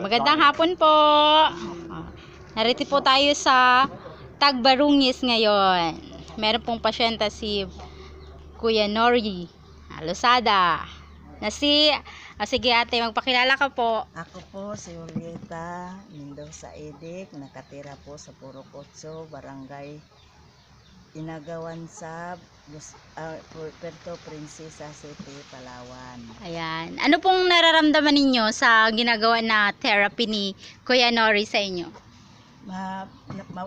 Magandang hapon po. Narito po tayo sa Tagbarungis ngayon. Meron pong pasyenta si Kuya Nori Losada. Sige ate, magpakilala ka po. Ako po si Julieta Mendoza Edik, nakatira po sa Purok 8, Barangay Inagawan sa Puerto Princesa City, Palawan. Ayan. Ano pong nararamdaman ninyo sa ginagawa na therapy ni Kuya Nori sa inyo?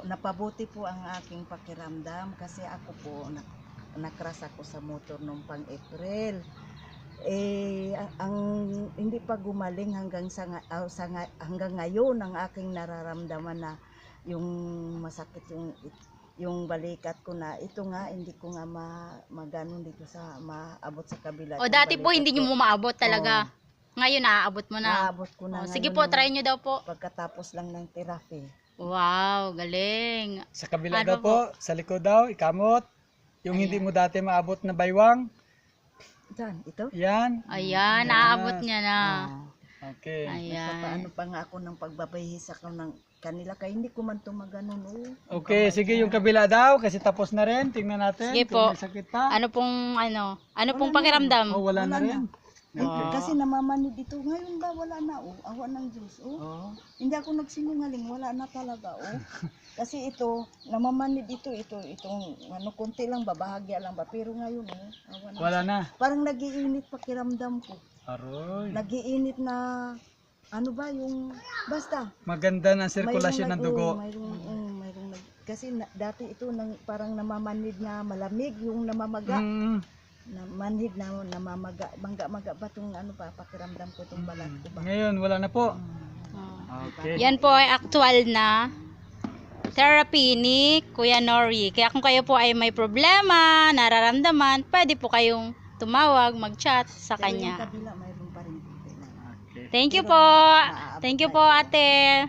Napabuti po ang aking pakiramdam kasi ako po nakras ako sa motor nung pang-April. Ang hindi pa gumaling hanggang ngayon ang aking nararamdaman na yung masakit yung balikat ko na ito nga hindi ko nga maganon dito sa maabot sa kabila. O dati po hindi niyo mo maabot talaga. Ngayon naaabot mo na. Naabot ko na. Sige po, try niyo daw po. Pagkatapos lang ng therapy. Wow, galing. Sa kabila Ano daw po, sa likod daw, ikamot. Yung hindi mo dati maabot na baywang. Diyan, ito? Yan. Ayan, naaabot niya na. Okay. Ayan. Paano pa nga ako ng pagbabayhis ako ng kanila kaya hindi ko man tumaganon. Okay, sige yung kabila daw kasi tapos na rin. Tingnan natin. Sige kung po. may sakit pa. Ano pong pakiramdam? Oh, wala na rin. Kasi namamanid dito. Ngayon ba wala na awa ng Diyos Oh. Hindi ako nagsinungaling, wala na talaga Kasi ito, namamanid itong konti lang ba, bahagya lang ba. Pero ngayon awa ng Wala na. Parang nagiinit pakiramdam ko. Aroy. Nagiinit na basta Maganda na sirkulasyon ng dugo. mayroong kasi dati ito parang namamanid na malamig yung namamaga. Manhid na namamaga, mangga ba itong pakiramdam ko itong balat ko ba? Ngayon, wala na po. Okay. Yan po ay actual na therapy ni Kuya Nori. Kaya kung kayo po ay may problema, nararamdaman, pwede po kayong tumawag, mag-chat sa Pero yung kanya. kabila, mayroon pa rin. Okay. Thank you po. Thank you po ate.